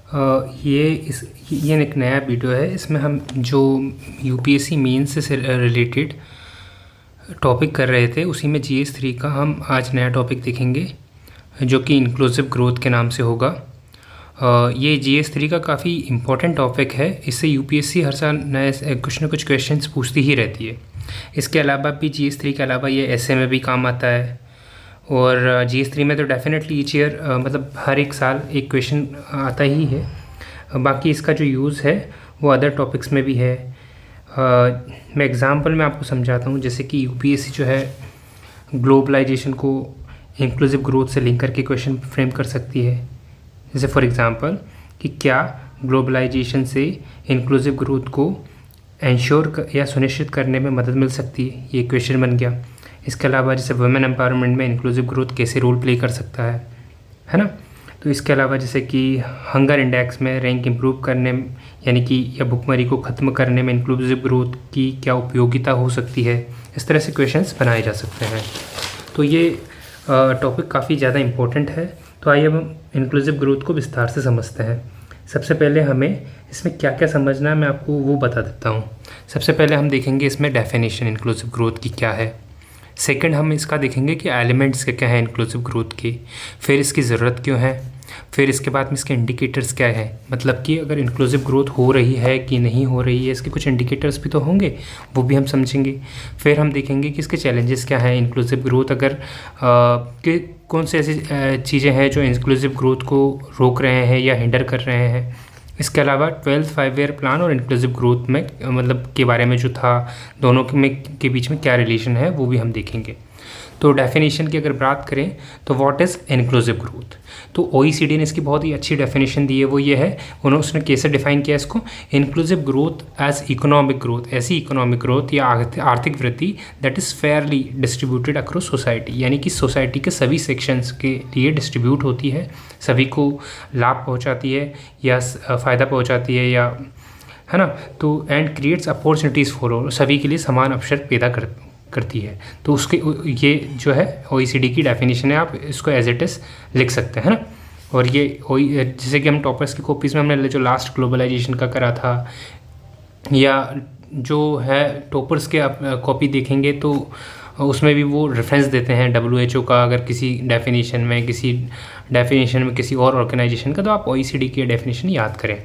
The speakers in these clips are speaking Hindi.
ये एक नया वीडियो है। इसमें हम जो यूपीएससी मेंस से रिलेटेड टॉपिक कर रहे थे उसी में जीएस 3 का हम आज नया टॉपिक देखेंगे जो कि इंक्लूसिव ग्रोथ के नाम से होगा। ये जीएस 3 का काफ़ी इम्पोर्टेंट टॉपिक है। इससे यूपीएससी हर साल नए कुछ ना कुछ क्वेश्चंस पूछती ही रहती है। इसके अलावा भी जीएस 3 के अलावा ये एसए में भी काम आता है और जीएस 3 में तो डेफिनेटली ईच ईयर मतलब हर एक साल एक क्वेश्चन आता ही है। बाकी इसका जो यूज़ है वो अदर टॉपिक्स में भी है। मैं एग्ज़ाम्पल में आपको समझाता हूँ। जैसे कि यूपीएससी जो है ग्लोबलाइजेशन को इंक्लूसिव ग्रोथ से लिंक करके क्वेश्चन फ्रेम कर सकती है। जैसे फॉर एग्ज़ाम्पल कि क्या ग्लोबलाइजेशन से इंक्लूसिव ग्रोथ को इंश्योर या सुनिश्चित करने में मदद मिल सकती है, ये क्वेश्चन बन गया। इसके अलावा जैसे वुमेन एम्पावरमेंट में इंक्लूसिव ग्रोथ कैसे रोल प्ले कर सकता है ना। तो इसके अलावा जैसे कि हंगर इंडेक्स में रैंक इम्प्रूव करने यानी कि या भुखमरी को ख़त्म करने में इंक्लूसिव ग्रोथ की क्या उपयोगिता हो सकती है, इस तरह से क्वेश्चंस बनाए जा सकते हैं। तो ये टॉपिक काफ़ी ज़्यादा इम्पोर्टेंट है। तो आइए अब हम इंक्लूसिव ग्रोथ को विस्तार से समझते हैं। सबसे पहले हमें इसमें क्या क्या समझना है मैं आपको वो बता देता हूँ। सबसे पहले हम देखेंगे इसमें डेफिनेशन इंक्लूसिव ग्रोथ की क्या है। सेकंड हम इसका देखेंगे कि एलिमेंट्स क्या हैं इंक्लूसिव ग्रोथ के, फिर इसकी ज़रूरत क्यों है, फिर इसके बाद में इसके इंडिकेटर्स क्या है, मतलब कि अगर इंक्लूसिव ग्रोथ हो रही है कि नहीं हो रही है, इसके कुछ इंडिकेटर्स भी तो होंगे, वो भी हम समझेंगे। फिर हम देखेंगे कि इसके चैलेंजेस क्या हैं। इंक्लूसिव ग्रोथ अगर कि कौन से ऐसी चीज़ें हैं जो इंक्लूसिव ग्रोथ को रोक रहे हैं या हिंडर कर रहे हैं। इसके अलावा 12th 5 ईयर प्लान और इंक्लूसिव ग्रोथ में मतलब के बारे में जो था दोनों के बीच में क्या रिलेशन है वो भी हम देखेंगे। तो डेफिनेशन की अगर बात करें तो व्हाट इज़ इंक्लूसिव ग्रोथ, तो ओईसीडी ने इसकी बहुत ही अच्छी डेफिनेशन दी है। वो ये है, उसने कैसे डिफाइन किया इसको, inclusive growth as economic growth, ऐसी इकोनॉमिक ग्रोथ या आर्थिक वृद्धि that is fairly distributed across society, यानी कि सोसाइटी के सभी सेक्शंस के लिए डिस्ट्रीब्यूट होती है, सभी को लाभ पहुँचाती है या फ़ायदा पहुँचाती है या है ना। तो and creates opportunities for all, सभी के लिए समान अवसर पैदा करती है। तो उसके ये जो है ओईसीडी की डेफिनेशन है, आप इसको एज इट इज़ लिख सकते हैं ना। और ये जैसे कि हम टॉपर्स की कॉपीज़ में हमने जो लास्ट ग्लोबलाइजेशन का करा था या जो है टॉपर्स के आप कॉपी देखेंगे तो उसमें भी वो रेफरेंस देते हैं WHO का, अगर किसी डेफिनेशन में किसी और ऑर्गेनाइजेशन का, तो आप ओईसीडी की डेफिनेशन याद करें।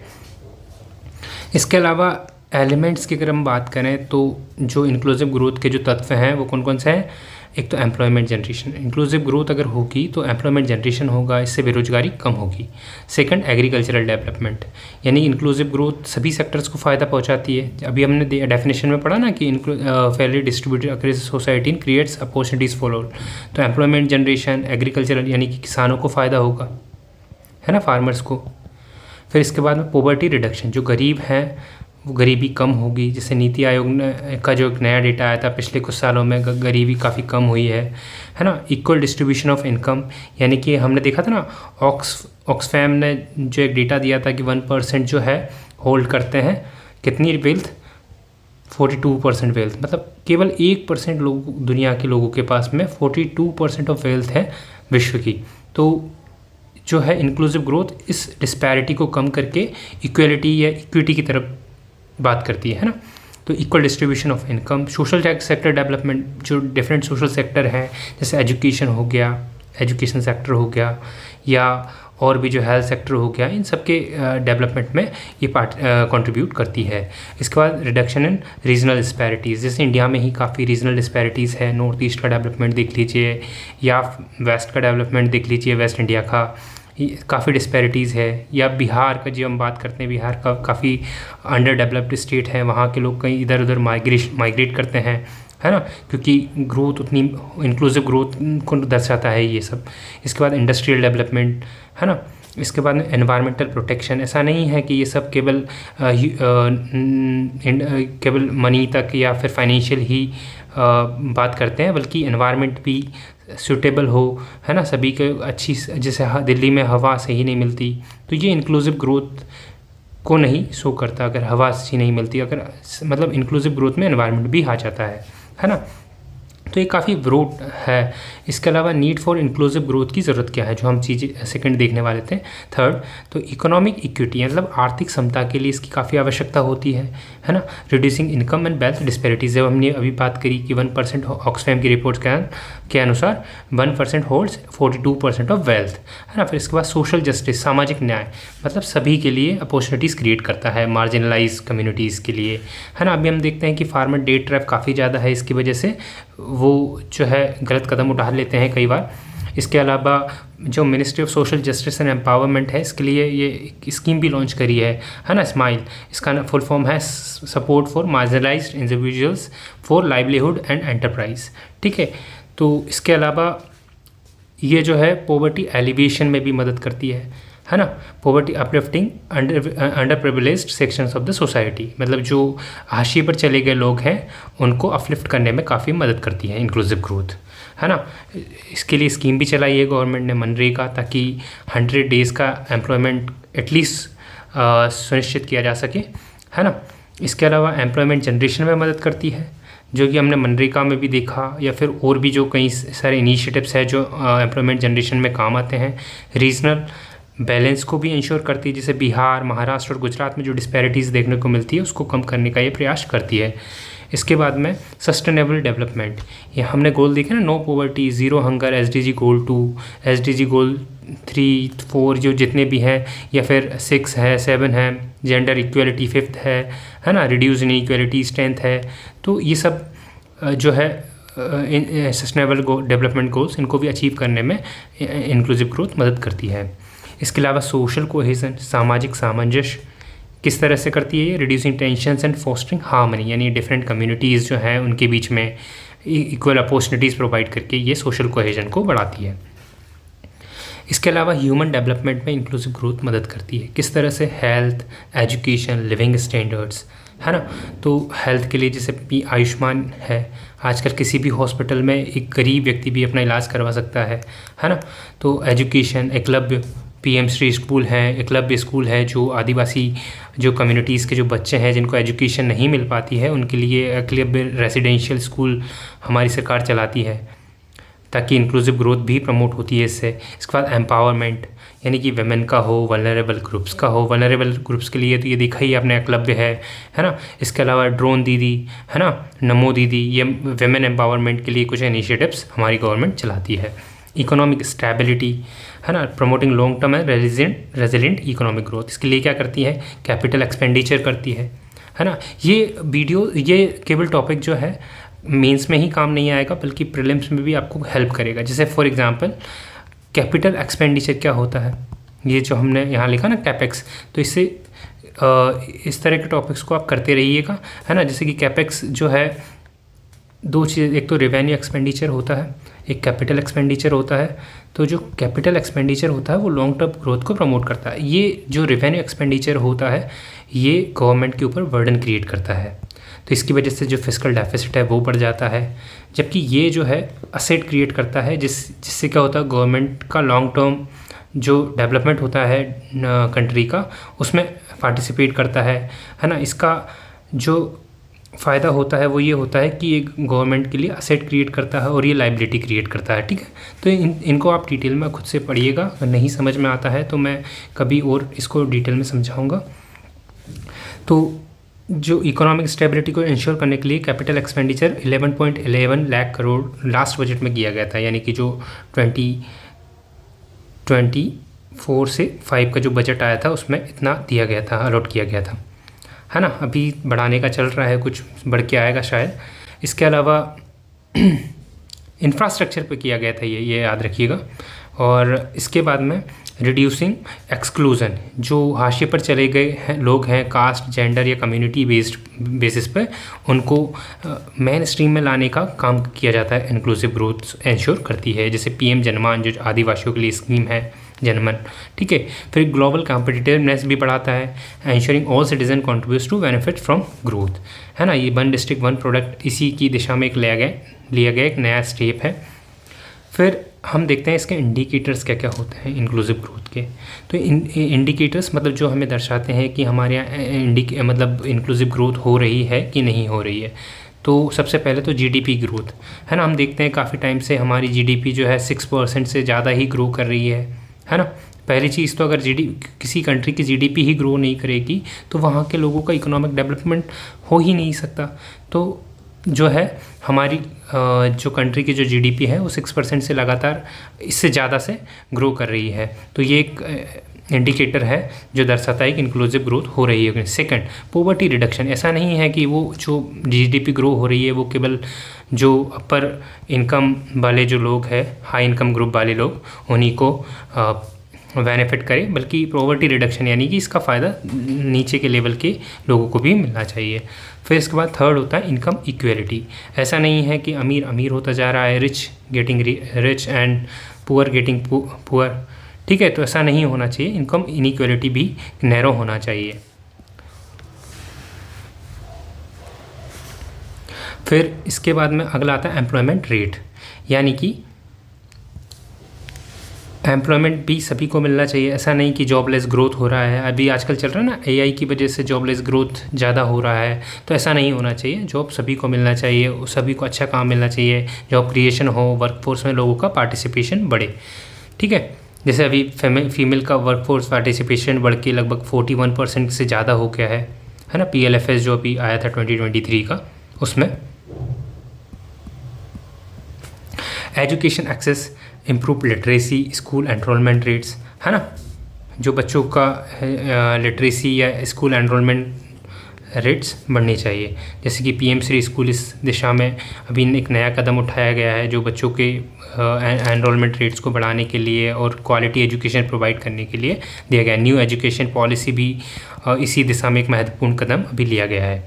इसके अलावा एलिमेंट्स की अगर हम बात करें तो जो इंक्लूसिव ग्रोथ के जो तत्व हैं वो कौन कौन से हैं। एक तो एम्प्लॉयमेंट जनरेशन, इंक्लूसिव ग्रोथ अगर होगी तो एम्प्लॉयमेंट जनरेशन होगा, इससे बेरोजगारी कम होगी। सेकंड एग्रीकल्चरल डेवलपमेंट, यानी इंक्लूसिव ग्रोथ सभी सेक्टर्स को फ़ायदा पहुंचाती है। अभी हमने डेफिनेशन में पढ़ा ना कि Fairlie distributed across society creates opportunities for all. तो एम्प्लॉयमेंट जनरेशन एग्रीकल्चरल यानी कि किसानों को फ़ायदा होगा, है ना, फार्मर्स को। फिर इसके बाद में पॉवर्टी रिडक्शन, जो गरीब हैं वो गरीबी कम होगी। जैसे नीति आयोग का जो एक नया डेटा आया था पिछले कुछ सालों में, गरीबी काफ़ी कम हुई है ना। इक्वल डिस्ट्रीब्यूशन ऑफ इनकम, यानी कि हमने देखा था ना ऑक्सफैम ने जो एक डेटा दिया था कि 1% जो है होल्ड करते हैं कितनी वेल्थ, 42% वेल्थ, मतलब केवल 1% लोग दुनिया के लोगों के पास में 42% ऑफ वेल्थ है विश्व की। तो जो है इंक्लूसिव ग्रोथ इस डिस्पैरिटी को कम करके इक्वलिटी या इक्विटी की तरफ बात करती है ना। तो equal distribution of income, social sector development, जो डिफरेंट सोशल सेक्टर हैं जैसे एजुकेशन हो गया, एजुकेशन सेक्टर हो गया या और भी जो हेल्थ सेक्टर हो गया, इन सब के डेवलपमेंट में ये पार्ट कंट्रीब्यूट करती है। इसके बाद रिडक्शन इन रीजनल डिस्पैरिटीज़, जैसे इंडिया में ही काफ़ी रीजनल डिस्पैरिटीज़ है। नॉर्थ ईस्ट का डेवलपमेंट देख लीजिए या वेस्ट का डेवलपमेंट देख लीजिए, वेस्ट इंडिया का काफ़ी डिस्पैरिटीज़ है। या बिहार का जो हम बात करते हैं, बिहार का काफ़ी अंडर डेवलप्ड स्टेट है, वहाँ के लोग कहीं इधर उधर माइग्रेट करते हैं, है ना, क्योंकि ग्रोथ उतनी इंक्लूसिव ग्रोथ को दर्शाता है ये सब। इसके बाद इंडस्ट्रियल डेवलपमेंट, है ना। इसके बाद एनवायरमेंटल प्रोटेक्शन, ऐसा नहीं है कि ये सब केवल मनी तक या फिर फाइनेंशियल ही बात करते हैं, बल्कि एनवायरनमेंट भी सूटेबल हो, है ना, सभी को अच्छी। जैसे दिल्ली में हवा सही नहीं मिलती, तो ये इंक्लूसिव ग्रोथ को नहीं शो करता। अगर हवा अच्छी नहीं मिलती, अगर मतलब इंक्लूसिव ग्रोथ में एनवायरनमेंट भी आ जाता है ना। तो ये काफ़ी ब्रॉड है। इसके अलावा नीड फॉर इंक्लूसिव ग्रोथ की ज़रूरत क्या है, जो हम चीज़ें सेकंड देखने वाले थे। थर्ड, तो इकोनॉमिक इक्विटी मतलब आर्थिक समता के लिए इसकी काफ़ी आवश्यकता होती है ना। Reducing income and wealth disparities, जब हमने अभी बात करी कि 1% ऑक्सफैम की रिपोर्ट के अनुसार 1% होल्ड्स 42% ऑफ वेल्थ, है ना। फिर इसके बाद सोशल जस्टिस, सामाजिक न्याय, मतलब सभी के लिए अपॉर्चुनिटीज़ क्रिएट करता है, मार्जिनलाइज कम्युनिटीज़ के लिए, है ना। अभी हम देखते हैं कि फार्मर डे ट्रैप काफ़ी ज़्यादा है, इसकी वजह से वो जो है गलत कदम उठा लेते हैं कई बार। इसके अलावा जो ministry of social justice and empowerment है, इसके लिए ये स्कीम भी लॉन्च करी है ना, स्माइल। इसका फुल फॉर्म है support for marginalised individuals for livelihood and enterprise, ठीक है। तो इसके अलावा ये जो है पॉवर्टी एलिवेशन में भी मदद करती है ना। Poverty uplifting under privileged sections of the society, मतलब जो हाशिए पर चले गए लोग हैं उनको अपलिफ्ट करने में काफ़ी मदद करती है इंक्लूसिव ग्रोथ, है ना। इसके लिए स्कीम भी चलाई है गवर्नमेंट ने, मनरेगा, ताकि 100 डेज़ का एम्प्लॉयमेंट एटलीस्ट सुनिश्चित किया जा सके, है ना। इसके अलावा एम्प्लॉयमेंट जनरेशन में मदद करती है, जो कि हमने मनरेगा में भी देखा, या फिर और भी जो कई सारे इनिशिएटिव्स हैं जो एम्प्लॉयमेंट जनरेशन में काम आते हैं। रीजनल बैलेंस को भी इंश्योर करती है, जैसे बिहार, महाराष्ट्र और गुजरात में जो डिस्पैरिटीज़ देखने को मिलती है उसको कम करने का ये प्रयास करती है। इसके बाद में सस्टेनेबल डेवलपमेंट, ये हमने गोल देखे ना, no poverty, zero hunger, SDG goal 2, SDG goal 3, 4 जो जितने भी हैं, या फिर 6 है, 7 है, जेंडर इक्वलिटी 5th है ना, रिड्यूस इनइक्वालिटी 10th है। तो ये सब जो है सस्टेनेबल डेवलपमेंट गोल्स, इनको भी अचीव करने में इंक्लूसिव ग्रोथ मदद करती है। इसके अलावा सोशल कोहेजन, सामाजिक सामंजस्य किस तरह से करती है ये, reducing tensions and fostering harmony, यानी डिफरेंट कम्युनिटीज़ जो हैं उनके बीच में इक्वल अपॉर्चुनिटीज़ प्रोवाइड करके ये सोशल कोहेजन को बढ़ाती है। इसके अलावा ह्यूमन डेवलपमेंट में इंक्लूसिव ग्रोथ मदद करती है, किस तरह से, हेल्थ, एजुकेशन, लिविंग स्टैंडर्ड्स, है ना। तो हेल्थ के लिए जैसे आयुष्मान है, आजकल किसी भी हॉस्पिटल में एक गरीब व्यक्ति भी अपना इलाज करवा सकता है ना। तो education, Eklavya PM Shri school है, एकलव्य स्कूल है, जो आदिवासी जो कम्युनिटीज़ के जो बच्चे हैं जिनको एजुकेशन नहीं मिल पाती है उनके लिए एकलव्य रेसिडेंशियल स्कूल हमारी सरकार चलाती है, ताकि इंक्लूसिव ग्रोथ भी प्रमोट होती है इससे। इसके बाद एम्पावरमेंट, यानी कि वेमेन का हो, वल्नरेबल ग्रुप्स का हो। वल्नरेबल ग्रुप्स के लिए तो ये देखा ही आपने, एकलव्य है ना। इसके अलावा ड्रोन दीदी, है ना, नमो दीदी, ये वेमेन एम्पावरमेंट के लिए कुछ इनिशिएटिव्स हमारी गवर्नमेंट चलाती है। इकोनॉमिक स्टेबिलिटी, है ना, promoting long term and resilient economic growth, इसके लिए क्या करती है, कैपिटल एक्सपेंडिचर करती है ना। ये वीडियो, ये केवल टॉपिक जो है मेंस में ही काम नहीं आएगा, बल्कि प्रीलिम्स में भी आपको हेल्प करेगा। जैसे फॉर एग्जांपल कैपिटल एक्सपेंडिचर क्या होता है, ये जो हमने यहाँ लिखा ना कैपेक्स, तो इससे इस तरह के टॉपिक्स को आप करते रहिएगा, है ना। जैसे कि कैपेक्स जो है, दो चीज़, एक तो रेवेन्यू एक्सपेंडिचर होता है, एक कैपिटल एक्सपेंडिचर होता है। तो जो कैपिटल एक्सपेंडिचर होता है वो लॉन्ग टर्म ग्रोथ को प्रमोट करता है। ये जो रेवेन्यू एक्सपेंडिचर होता है ये गवर्नमेंट के ऊपर बर्डन क्रिएट करता है, तो इसकी वजह से जो फिस्कल डेफिसिट है वो बढ़ जाता है। जबकि ये जो है असेट क्रिएट करता है, जिससे क्या होता है, गवर्नमेंट का लॉन्ग टर्म जो डेवलपमेंट होता है कंट्री का, उसमें पार्टिसिपेट करता है ना। इसका जो फ़ायदा होता है वो ये होता है कि ये गवर्नमेंट के लिए असेट क्रिएट करता है और ये लाइबिलिटी क्रिएट करता है, ठीक है। तो इनको आप डिटेल में खुद से पढ़िएगा, अगर नहीं समझ में आता है तो मैं कभी और इसको डिटेल में समझाऊंगा। तो जो इकोनॉमिक स्टेबिलिटी को इंश्योर करने के लिए capital expenditure 11.11 lakh crore last budget में किया गया था, यानी कि जो 2024 से 5 का जो बजट आया था उसमें इतना दिया गया था, अलॉट किया गया था, है ना। अभी बढ़ाने का चल रहा है, कुछ बढ़ के आएगा शायद। इसके अलावा इंफ्रास्ट्रक्चर पे किया गया था ये याद रखिएगा। और इसके बाद में रिड्यूसिंग एक्सक्लूजन, जो हाशिए पर चले गए हैं लोग हैं, कास्ट, जेंडर या कम्युनिटी बेस्ड बेसिस पे, उनको मेन स्ट्रीम में लाने का काम किया जाता है। इंक्लूसिव ग्रोथ इंश्योर करती है, जैसे PM जनमान जो आदिवासियों के लिए स्कीम है, जनमन, ठीक है। फिर ग्लोबल कॉम्पिटिटिवनेस भी बढ़ाता है, ensuring all citizen contributes to benefit from growth, है ना। ये 1 डिस्ट्रिक्ट 1 प्रोडक्ट इसी की दिशा में लिया गया एक नया स्टेप है। फिर हम देखते हैं इसके इंडिकेटर्स क्या क्या होते हैं इंक्लूसिव ग्रोथ के। तो इंडिकेटर्स मतलब जो हमें दर्शाते हैं कि हमारे यहाँ मतलब इंक्लूसिव ग्रोथ हो रही है कि नहीं हो रही है। तो सबसे पहले तो जीडीपी ग्रोथ है ना, हम देखते हैं काफ़ी टाइम से हमारी जीडीपी जो है 6% से ज़्यादा ही ग्रो कर रही है ना। पहली चीज़ तो अगर किसी कंट्री की जीडीपी ही ग्रो नहीं करेगी तो वहाँ के लोगों का इकोनॉमिक डेवलपमेंट हो ही नहीं सकता। तो जो है हमारी जो कंट्री की जो जीडीपी है वो 6% से लगातार इससे ज़्यादा से ग्रो कर रही है। तो ये एक इंडिकेटर है जो दर्शाता है कि इंक्लूसिव ग्रोथ हो रही है। Second, poverty reduction. ऐसा नहीं है कि वो जो जीडीपी ग्रो हो रही है वो केवल जो अपर इनकम वाले जो लोग हैं, हाई इनकम ग्रुप वाले लोग, उन्हीं को बेनिफिट करे, बल्कि पॉवर्टी रिडक्शन यानी कि इसका फ़ायदा नीचे के लेवल के लोगों को भी मिलना चाहिए। फिर इसके बाद थर्ड होता है इनकम इक्वेलिटी। ऐसा नहीं है कि अमीर अमीर होता जा रहा है, rich getting rich and poor getting poor, ठीक है, तो ऐसा नहीं होना चाहिए। इनकम इनइक्वालिटी भी नैरो होना चाहिए। फिर इसके बाद में अगला आता है एम्प्लॉयमेंट रेट, यानी कि एम्प्लॉयमेंट भी सभी को मिलना चाहिए। ऐसा नहीं कि जॉबलेस ग्रोथ हो रहा है, अभी आजकल चल रहा है ना एआई की वजह से जॉबलेस ग्रोथ ज़्यादा हो रहा है, तो ऐसा नहीं होना चाहिए। जॉब सभी को मिलना चाहिए, सभी को अच्छा काम मिलना चाहिए, जॉब क्रिएशन हो, वर्कफोर्स में लोगों का पार्टिसिपेशन बढ़े, ठीक है। जैसे अभी फीमेल का वर्कफोर्स पार्टिसिपेशन बढ़ के लगभग 41% से ज़्यादा हो गया है ना। PLFS जो अभी आया था 2023 का, उसमें education access, improve literacy, school enrolment rates, है ना, जो बच्चों का लिटरेसी या स्कूल एनरोलमेंट रेट्स बढ़नी चाहिए। जैसे कि PM श्री स्कूल इस दिशा में अभी एक नया कदम उठाया गया है, जो बच्चों के एनरोलमेंट रेट्स को बढ़ाने के लिए और क्वालिटी एजुकेशन प्रोवाइड करने के लिए दिया गया है। न्यू एजुकेशन पॉलिसी भी इसी दिशा में एक महत्वपूर्ण कदम अभी लिया गया है।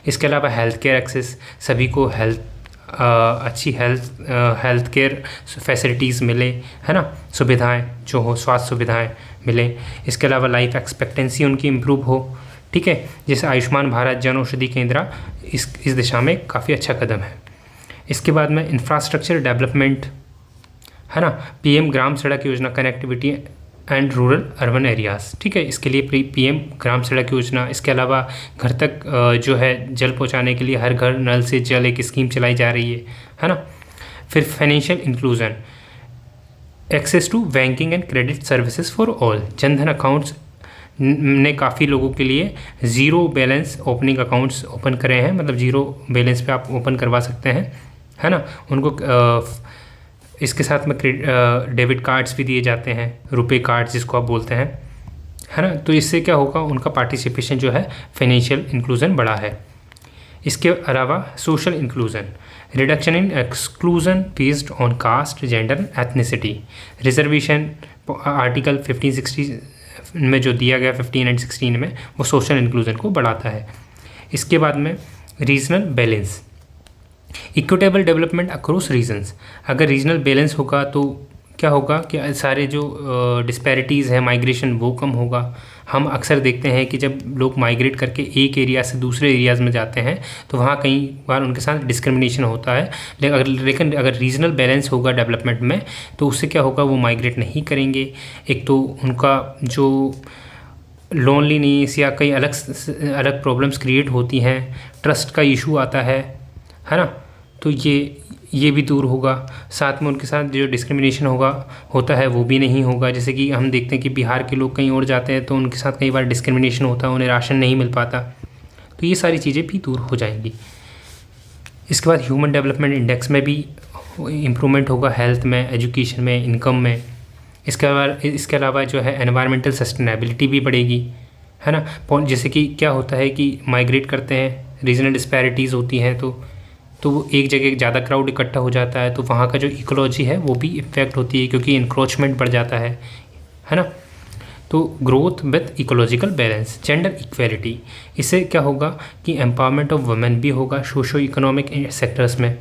इसके अलावा हेल्थ केयर एक्सेस, सभी को अच्छी हेल्थ केयर फैसिलिटीज़ मिले, है ना, सुविधाएं जो हो, स्वास्थ्य सुविधाएं मिले। इसके अलावा लाइफ एक्सपेक्टेंसी उनकी इम्प्रूव हो, ठीक है। जैसे आयुष्मान भारत जन औषधि केंद्र इस दिशा में काफ़ी अच्छा कदम है। इसके बाद में इंफ्रास्ट्रक्चर डेवलपमेंट, है ना, PM ग्राम सड़क योजना, connectivity and rural urban areas, ठीक है, इसके लिए PM ग्राम सड़क योजना। इसके अलावा घर तक जो है जल पहुंचाने के लिए हर घर नल से जल एक स्कीम चलाई जा रही है ना। फिर financial inclusion, access to banking and credit services for all. Jan Dhan accounts ने काफ़ी लोगों के लिए zero balance opening accounts open करे हैं, मतलब ज़ीरो बैलेंस पे आप ओपन करवा सकते हैं, है ना। उनको इसके साथ में डेबिट कार्ड्स भी दिए जाते हैं, रुपए कार्ड्स जिसको आप बोलते हैं, है ना। तो इससे क्या होगा, उनका पार्टिसिपेशन जो है फाइनेंशियल इंक्लूजन बढ़ा है। इसके अलावा social inclusion, reduction in exclusion based on caste, gender, ethnicity. Reservation article 1560 में जो दिया गया 15 एंड 16 में, वो सोशल इंक्लूजन को बढ़ाता है। इसके बाद में regional balance, equitable development across regions. अगर रीजनल बैलेंस होगा तो क्या होगा कि सारे जो डिस्पैरिटीज़ है, माइग्रेशन, वो कम होगा। हम अक्सर देखते हैं कि जब लोग माइग्रेट करके एक एरिया से दूसरे एरियाज़ में जाते हैं तो वहाँ कई बार उनके साथ डिस्क्रिमिनेशन होता है। लेकिन अगर रीजनल बैलेंस होगा डेवलपमेंट में तो उससे क्या होगा, वो माइग्रेट नहीं करेंगे। एक तो उनका जो लोनलीनेस या कई अलग प्रॉब्लम्स क्रिएट होती हैं, ट्रस्ट का इशू आता है ना, तो ये भी दूर होगा। साथ में उनके साथ जो डिस्क्रिमिनेशन होता है वो भी नहीं होगा। जैसे कि हम देखते हैं कि बिहार के लोग कहीं और जाते हैं तो उनके साथ कई बार डिस्क्रिमिनेशन होता है, उन्हें राशन नहीं मिल पाता, तो ये सारी चीज़ें भी दूर हो जाएंगी। इसके बाद ह्यूमन डेवलपमेंट इंडेक्स में भी इम्प्रूवमेंट होगा, हेल्थ में, एजुकेशन में, इनकम में। इसके अलावा जो है एनवायरमेंटल सस्टेनेबिलिटी भी बढ़ेगी, है ना। जैसे कि क्या होता है कि माइग्रेट करते हैं, रीजनल डिस्पैरिटीज़ होती हैं, तो वो एक जगह ज़्यादा क्राउड इकट्ठा हो जाता है तो वहाँ का जो इकोलॉजी है वो भी इफेक्ट होती है, क्योंकि इंक्रोचमेंट बढ़ जाता है ना। तो growth with ecological balance, gender equality, इससे क्या होगा कि एम्पावरमेंट ऑफ वुमेन भी होगा सोशो इकोनॉमिक सेक्टर्स में।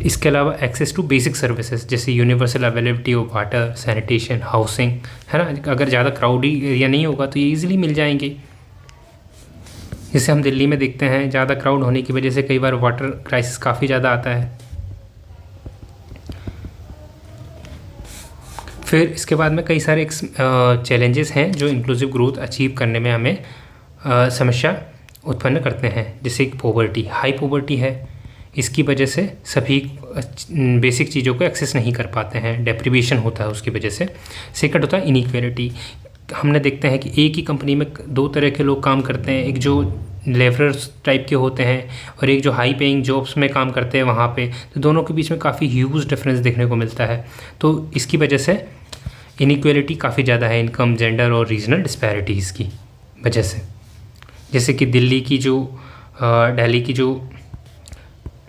इसके अलावा एक्सेस टू बेसिक सर्विसेज जैसे universal availability of water, sanitation, housing, है ना। अगर ज़्यादा क्राउडी एरिया नहीं होगा तो ये ईजिली मिल जाएंगे। जैसे हम दिल्ली में देखते हैं, ज़्यादा क्राउड होने की वजह से कई बार वाटर क्राइसिस काफ़ी ज़्यादा आता है। फिर इसके बाद में कई सारे चैलेंजेस हैं जो इंक्लूसिव ग्रोथ अचीव करने में हमें समस्या उत्पन्न करते हैं। जैसे पॉवर्टी, हाई पॉवर्टी है, इसकी वजह से सभी बेसिक चीज़ों को एक्सेस नहीं कर पाते हैं, डेप्रिवेशन होता है उसकी वजह से। सेकंड होता है इनइक्वालिटी। हमने देखते हैं कि एक ही कंपनी में दो तरह के लोग काम करते हैं, एक जो लेबरर्स टाइप के होते हैं और एक जो हाई पेइंग जॉब्स में काम करते हैं वहाँ पे, तो दोनों के बीच में काफ़ी ह्यूज डिफरेंस देखने को मिलता है। तो इसकी वजह से इनइक्वालिटी काफ़ी ज़्यादा है, इनकम, जेंडर और रीजनल डिस्पैरिटीज़ की वजह से। जैसे कि दिल्ली की जो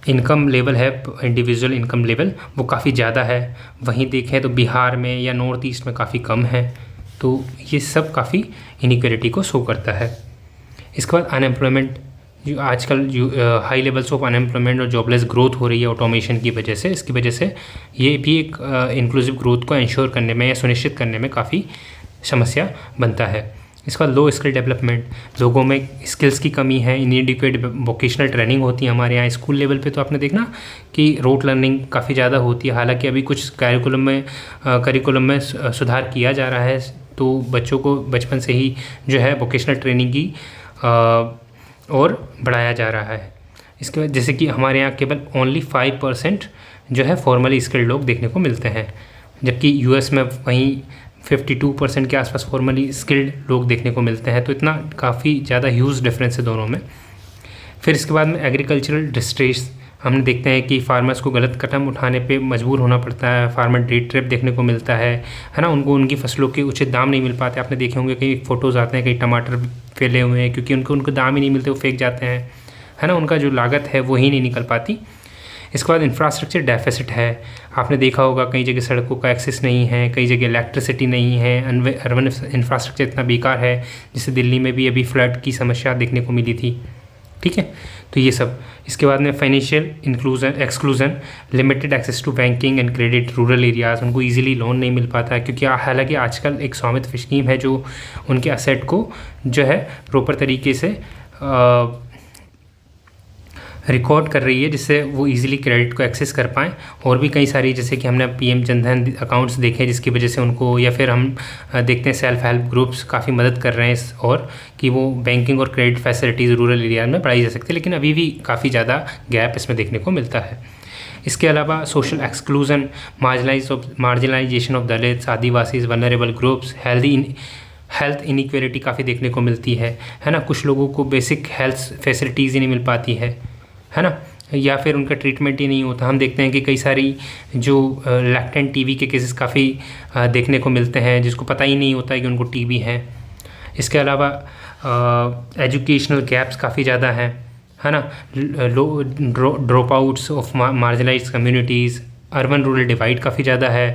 इनकम लेवल है, इंडिविजुअल इनकम लेवल, वो काफ़ी ज़्यादा है। वहीं देखें तो बिहार में या नॉर्थ ईस्ट में काफ़ी कम है। तो ये सब काफ़ी इनइक्वालिटी को शो करता है। इसके बाद अनएम्प्लॉयमेंट, जो आजकल हाई लेवल्स ऑफ अनएम्प्लॉयमेंट और जॉबलेस ग्रोथ हो रही है ऑटोमेशन की वजह से, इसकी वजह से ये भी एक इंक्लूसिव ग्रोथ को इंश्योर करने में या सुनिश्चित करने में काफ़ी समस्या बनता है। इसके बाद लो स्किल डेवलपमेंट, लोगों में स्किल्स की कमी है, इनएडिक्वेट वोकेशनल ट्रेनिंग होती है हमारे यहाँ। स्कूल लेवल पे तो आपने देखना कि रोट लर्निंग काफ़ी ज़्यादा होती है, हालांकि अभी कुछ करिकुलम में सुधार किया जा रहा है, तो बच्चों को बचपन से ही जो है वोकेशनल ट्रेनिंग की और बढ़ाया जा रहा है। इसके बाद जैसे कि हमारे यहाँ केवल ओनली 5% जो है फॉर्मली स्किल्ड लोग देखने को मिलते हैं, जबकि यूएस में वहीं 52% के आसपास फॉर्मली स्किल्ड लोग देखने को मिलते हैं। तो इतना काफ़ी ज़्यादा ह्यूज डिफरेंस है दोनों में। फिर इसके बाद में एग्रीकल्चरल डिस्ट्रेस, हम देखते हैं कि फार्मर्स को गलत कदम उठाने पे मजबूर होना पड़ता है, फार्मर डे ट्रिप देखने को मिलता है ना, उनको उनकी फसलों के उचित दाम नहीं मिल पाते। आपने देखे होंगे कई फ़ोटोज़ आते हैं, कई टमाटर फैले हुए हैं, क्योंकि उनको दाम ही नहीं मिलते, वो फेंक जाते हैं, है ना, उनका जो लागत है वो ही नहीं निकल पाती। इसके बाद इंफ्रास्ट्रक्चर डेफिसिट है, आपने देखा होगा कई जगह सड़कों का एक्सेस नहीं है, कई जगह इलेक्ट्रिसिटी नहीं है, अर्बन इंफ्रास्ट्रक्चर इतना बेकार है, जिससे दिल्ली में भी अभी फ्लड की समस्या देखने को मिली थी। ठीक है, तो ये सब। इसके बाद में financial exclusion, limited access to banking and credit, rural areas, उनको इजीली लोन नहीं मिल पाता है, क्योंकि हालांकि आजकल एक स्वामित्व स्कीम है जो उनके असेट को जो है प्रॉपर तरीके से रिकॉर्ड कर रही है, जिससे वो इजीली क्रेडिट को एक्सेस कर पाएँ। और भी कई सारी, जैसे कि हमने पीएम जनधन अकाउंट्स देखे, जिसकी वजह से उनको, या फिर हम देखते हैं सेल्फ हेल्प ग्रुप्स काफ़ी मदद कर रहे हैं और कि वो बैंकिंग और क्रेडिट फैसिलिटीज़ रूरल एरिया में बढ़ाई जा सकती है, लेकिन अभी भी काफ़ी ज़्यादा गैप इसमें देखने को मिलता है। इसके अलावा social exclusion, marginalisation of Dalits, Adivasis, vulnerable groups, health inequality काफ़ी देखने को मिलती है ना। कुछ लोगों को बेसिक हेल्थ फैसिलिटीज़ ही नहीं मिल पाती है ना, या फिर उनका ट्रीटमेंट ही नहीं होता। हम देखते हैं कि कई सारी जो लैक्टेंट टीबी के केसेस काफ़ी देखने को मिलते हैं, जिसको पता ही नहीं होता है कि उनको टीबी है। इसके अलावा एजुकेशनल गैप्स काफ़ी ज़्यादा हैं, है ना, drop outs of marginalised communities, urban rural divide काफ़ी ज़्यादा है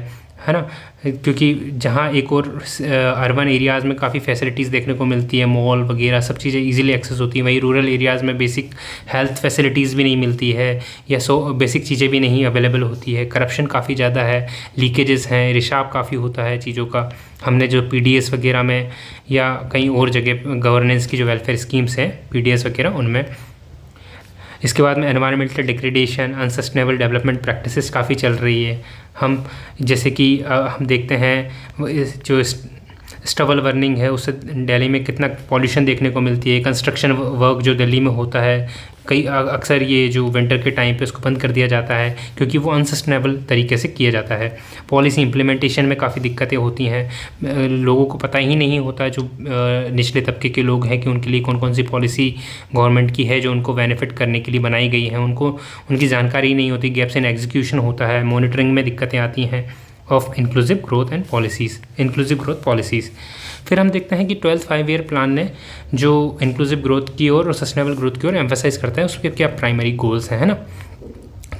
ना, क्योंकि जहाँ एक और अर्बन एरियाज़ में काफ़ी फैसिलिटीज़ देखने को मिलती है, मॉल वगैरह सब चीज़ें इजीली एक्सेस होती हैं, वहीं रूरल एरियाज़ में बेसिक हेल्थ फैसिलिटीज़ भी नहीं मिलती है, या बेसिक चीज़ें भी नहीं अवेलेबल होती है। करप्शन काफ़ी ज़्यादा है, लीकेजेस हैं, रिसाव काफ़ी होता है चीज़ों का। हमने जो पीडीएस वगैरह में या कहीं और जगह गवर्नेंस की जो वेलफेयर स्कीम्स हैं पीडीएस वगैरह, उनमें। इसके बाद में environmental degradation, unsustainable development practices काफ़ी चल रही है। हम जैसे कि हम देखते हैं जो स्टबल बर्निंग है, उससे दिल्ली में कितना पॉल्यूशन देखने को मिलती है। कंस्ट्रक्शन वर्क जो दिल्ली में होता है, अक्सर ये जो विंटर के टाइम पे उसको बंद कर दिया जाता है, क्योंकि वो अनसस्टेनेबल तरीके से किया जाता है। पॉलिसी इम्प्लीमेंटेशन में काफ़ी दिक्कतें होती हैं, लोगों को पता ही नहीं होता, जो निचले तबके के लोग हैं, कि उनके लिए कौन कौन सी पॉलिसी गवर्नमेंट की है जो उनको बेनिफिट करने के लिए बनाई गई है, उनकी जानकारी नहीं होती। गैप्स इन एग्जीक्यूशन होता है, मॉनिटरिंग में दिक्कतें आती हैं ऑफ इंक्लूसिव ग्रोथ पॉलिसीज़। फिर हम देखते हैं कि 12th 5-year प्लान ने जो इंक्लूसिव ग्रोथ की ओर और सस्टेनेबल ग्रोथ की ओर एम्फेसाइज करता है, उसके क्या प्राइमरी गोल्स हैं, है ना।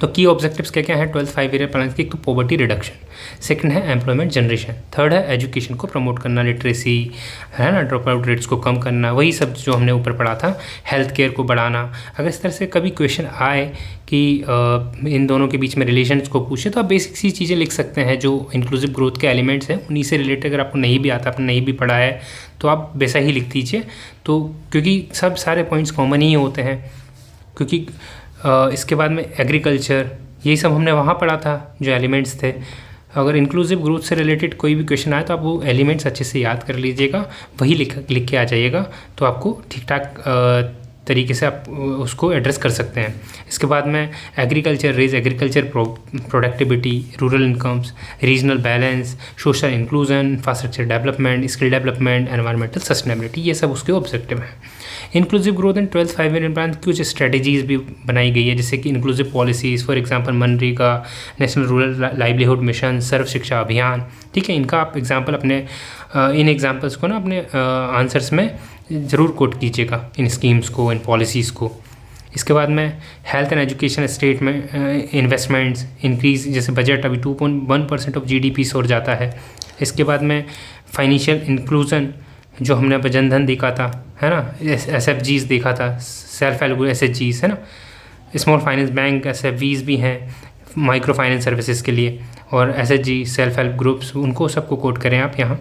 तो की ऑब्जेक्टिव्स क्या क्या है 12th 5-year प्लान की? एक तो पॉवर्टी रिडक्शन, सेकंड है एम्प्लॉयमेंट जनरेशन, थर्ड है एजुकेशन को प्रमोट करना, लिटरेसी, है ना, ड्रॉप आउट रेट्स को कम करना, वही सब जो हमने ऊपर पढ़ा था, हेल्थ केयर को बढ़ाना। अगर इस तरह से कभी क्वेश्चन आए कि इन दोनों के बीच में रिलेशंस को पूछे, तो आप बेसिक सी चीज़ें लिख सकते हैं जो इंक्लूसिव ग्रोथ के एलिमेंट्स हैं, उन्हीं से रिलेटेड। अगर आपको नहीं भी आता, आपने नहीं भी पढ़ा है, तो आप वैसा ही लिख दीजिए। तो क्योंकि सब सारे पॉइंट्स कॉमन ही होते हैं, क्योंकि इसके बाद में एग्रीकल्चर, यही सब हमने वहाँ पढ़ा था जो एलिमेंट्स थे। अगर इंक्लूसिव ग्रोथ से रिलेटेड कोई भी क्वेश्चन आए, तो आप वो एलिमेंट्स अच्छे से याद कर लीजिएगा, वही लिख के आ जाइएगा, तो आपको ठीक ठाक तरीके से आप उसको एड्रेस कर सकते हैं। इसके बाद में agriculture, raise agriculture productivity, rural incomes, regional balance, social inclusion, infrastructure development, skill development, environmental sustainability, ये सब उसके ऑब्जेक्टिव हैं। Inclusive growth and 12th 5 year plan कुछ स्ट्रेटेजीज भी बनाई गई है, जैसे कि inclusive policies, for example MNREGA, national rural livelihood mission, Sarva Shiksha Abhiyan. ठीक है, इनका आप एग्जांपल अपने इन एग्जांपल्स को ना अपने आंसर्स में ज़रूर कोट कीजिएगा, इन स्कीम्स को, इन पॉलिसीज़ को। इसके बाद में हेल्थ एंड एजुकेशन स्टेट में इन्वेस्टमेंट्स इंक्रीज, जैसे बजट अभी 2.1% ऑफ GDP से और जाता है। इसके बाद में फाइनेंशियल इंक्लूजन, जो हमने जन धन देखा था, है ना, SFGs देखा था, सेल्फ हेल्प ग्रुप SHGs, है ना, स्मॉल फाइनेंस बैंक SFVs भी हैं माइक्रो फाइनेंस सर्विसेज के लिए, और SHG सेल्फ हेल्प ग्रुप्स, उनको सबको कोट करें आप यहाँ,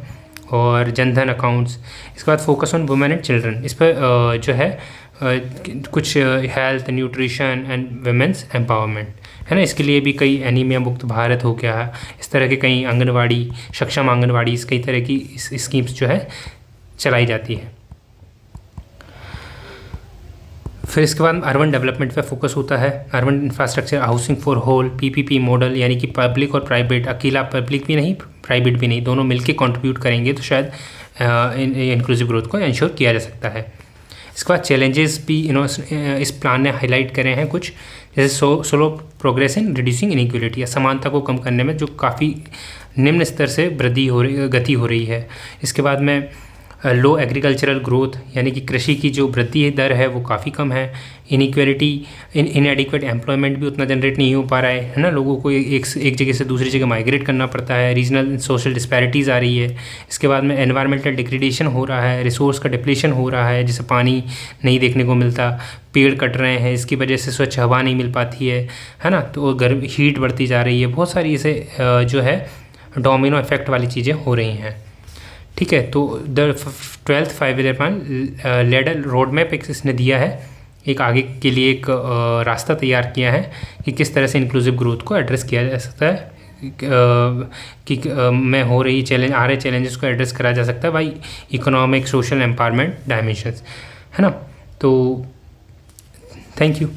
और जनधन अकाउंट्स। इसके बाद focus on women and children, इस पर जो है कुछ health, nutrition and women's empowerment, है ना, इसके लिए भी कई एनीमिया मुक्त भारत हो गया है, इस तरह के कई आंगनवाड़ी, सक्षम आंगनवाड़ी, कई तरह की स्कीम्स जो है चलाई जाती है। फिर इसके बाद अर्बन डेवलपमेंट पे फोकस होता है, urban infrastructure, housing for whole, PPP model, यानी कि पब्लिक और प्राइवेट, अकेला पब्लिक भी नहीं प्राइवेट भी नहीं, दोनों मिलके कंट्रीब्यूट करेंगे तो शायद इंक्लूसिव ग्रोथ को इंश्योर किया जा सकता है। इसके बाद चैलेंजेस भी इस प्लान ने हाईलाइट करे हैं कुछ, जैसे slow progress in reducing inequality, असमानता को कम करने में जो काफ़ी निम्न स्तर से गति हो रही है। इसके बाद में लो एग्रीकल्चरल ग्रोथ, यानी कि कृषि की जो वृद्धि दर है वो काफ़ी कम है। इनइक्वालिटी, इनएडिक्वेट एम्प्लॉयमेंट भी उतना जनरेट नहीं हो पा रहा है ना, लोगों को एक जगह से दूसरी जगह माइग्रेट करना पड़ता है, रीजनल सोशल डिस्पैरिटीज़ आ रही है। इसके बाद में एनवायरमेंटल डिग्रेडेशन हो रहा है, रिसोर्स का डिप्लीशन हो रहा है, जैसे पानी नहीं देखने को मिलता, पेड़ कट रहे हैं, इसकी वजह से स्वच्छ हवा नहीं मिल पाती है ना, तो गर्मी हीट बढ़ती जा रही है, बहुत सारी ऐसे जो है डोमिनो इफेक्ट वाली चीज़ें हो रही हैं। ठीक है, तो the 12th 5 year plan ladder road map एक इसने दिया है, एक आगे के लिए एक रास्ता तैयार किया है कि किस तरह से इंक्लूसिव ग्रोथ को एड्रेस किया जा सकता है, कि में हो रही आ रहे चैलेंजेस को एड्रेस करा जा सकता है by economic, social empowerment dimensions, है ना। तो थैंक यू।